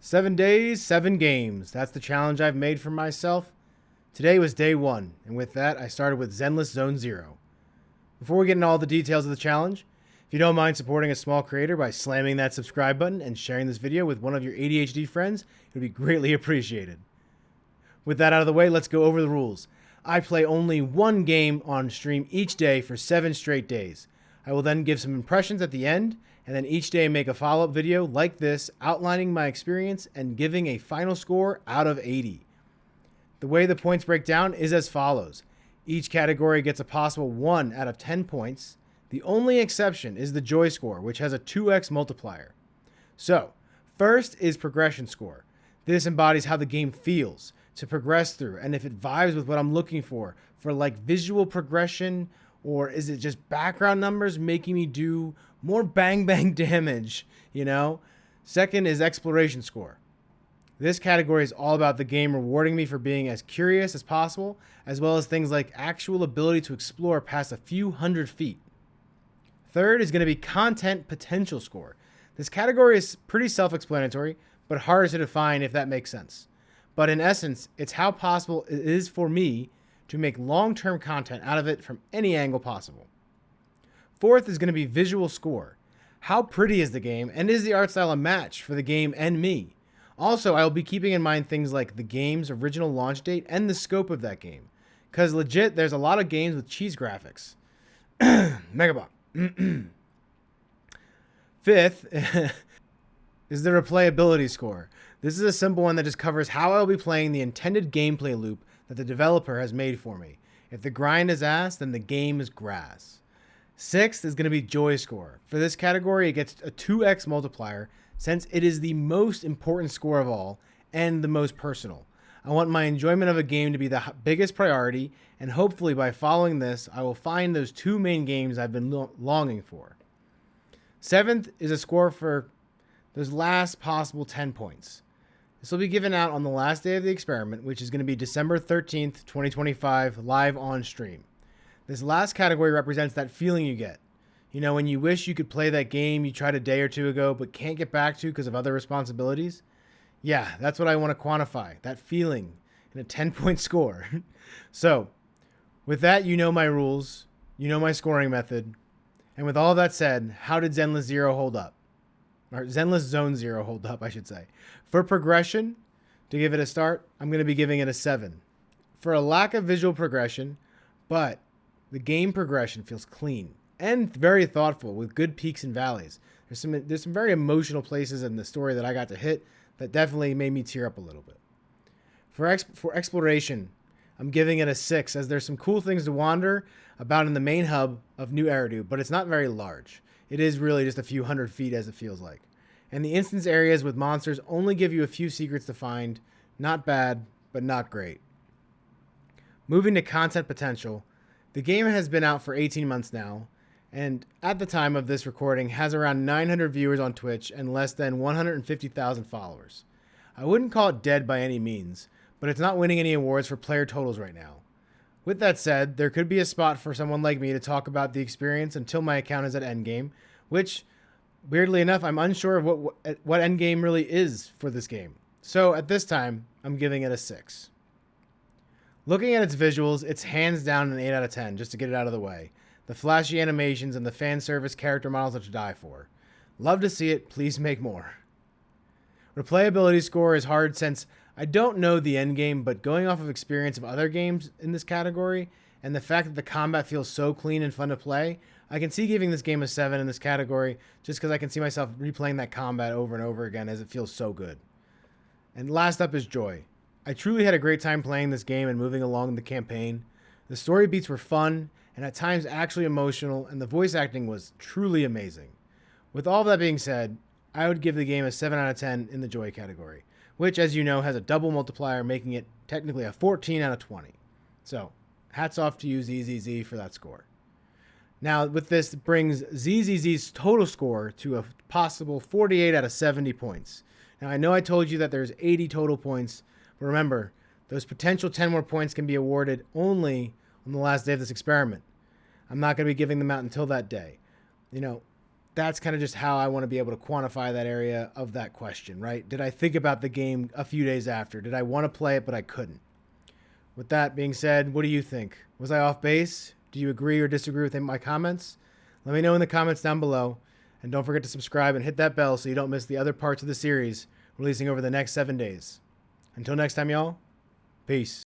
7 days, 7 games. That's the challenge I've made for myself. Today was day 1, and with that, I started with Zenless Zone Zero. Before we get into all the details of the challenge, if you don't mind supporting a small creator by slamming that subscribe button and sharing this video with one of your ADHD friends, it would be greatly appreciated. With that out of the way, let's go over the rules. I play only one game on stream each day for 7 straight days. I will then give some impressions at the end, and then each day make a follow-up video like this, outlining my experience and giving a final score out of 80. The way the points break down is as follows. Each category gets a possible 1 out of 10 points. The only exception is the joy score, which has a 2x multiplier. So, first is progression score. This embodies how the game feels to progress through, and if it vibes with what I'm looking for like visual progression, or is it just background numbers making me do more bang damage, you know? Second is exploration score. This category is all about the game rewarding me for being as curious as possible, as well as things like actual ability to explore past a few hundred feet. Third is going to be content potential score. This category is pretty self-explanatory, but harder to define if that makes sense. But in essence, it's how possible it is for me to make long-term content out of it from any angle possible. Fourth is going to be visual score. How pretty is the game, and is the art style a match for the game and me? Also, I will be keeping in mind things like the game's original launch date and the scope of that game. Because legit, there's a lot of games with cheese graphics. Megabot. Fifth is the replayability score. This is a simple one that just covers how I'll be playing the intended gameplay loop that the developer has made for me. If the grind is ass, then the game is grass. Sixth is going to be joy score. For this category, it gets a 2x multiplier since it is the most important score of all and the most personal. I want my enjoyment of a game to be the biggest priority, and hopefully by following this, I will find those 2 main games I've been longing for. Seventh is a score for those last possible 10 points. This will be given out on the last day of the experiment, which is going to be December 13th, 2025, live on stream. This last category represents that feeling you get. You know, when you wish you could play that game you tried a day or two ago but can't get back to because of other responsibilities? Yeah, that's what I want to quantify, that feeling in a 10-point score. So, with that, you know my rules, you know my scoring method, and with all that said, how did Zenless Zero hold up? Or Zenless Zone Zero hold up, I should say. For progression, to give it a start, I'm going to be giving it a 7. For a lack of visual progression, but the game progression feels clean and very thoughtful with good peaks and valleys. There's some very emotional places in the story that I got to hit that definitely made me tear up a little bit. For exploration, I'm giving it a 6 as there's some cool things to wander about in the main hub of New Eridu, but it's not very large. It is really just a few hundred feet as it feels like. And the instance areas with monsters only give you a few secrets to find. Not bad, but not great. Moving to content potential, the game has been out for 18 months now, and at the time of this recording has around 900 viewers on Twitch and less than 150,000 followers. I wouldn't call it dead by any means, but it's not winning any awards for player totals right now. With that said, there could be a spot for someone like me to talk about the experience until my account is at endgame, which, weirdly enough, I'm unsure of what endgame really is for this game. So at this time, I'm giving it a 6. Looking at its visuals, it's hands down an 8 out of 10, just to get it out of the way. The flashy animations and the fan service character models are to die for. Love to see it, please make more. Replayability score is hard since I don't know the endgame, but going off of experience of other games in this category, and the fact that the combat feels so clean and fun to play, I can see giving this game a 7 in this category just because I can see myself replaying that combat over and over again as it feels so good. And last up is joy. I truly had a great time playing this game and moving along the campaign. The story beats were fun, and at times actually emotional, and the voice acting was truly amazing. With all that being said, I would give the game a 7 out of 10 in the joy category, which, as you know, has a double multiplier, making it technically a 14 out of 20. So, hats off to you, ZZZ, for that score. Now, with this, it brings ZZZ's total score to a possible 48 out of 70 points. Now, I know I told you that there's 80 total points, but remember, those potential 10 more points can be awarded only on the last day of this experiment. I'm not going to be giving them out until that day. You know, that's kind of just how I want to be able to quantify that area of that question, right? Did I think about the game a few days after? Did I want to play it, but I couldn't? With that being said, what do you think? Was I off base? Do you agree or disagree with my comments? Let me know in the comments down below. And don't forget to subscribe and hit that bell so you don't miss the other parts of the series releasing over the next 7 days. Until next time, y'all, peace.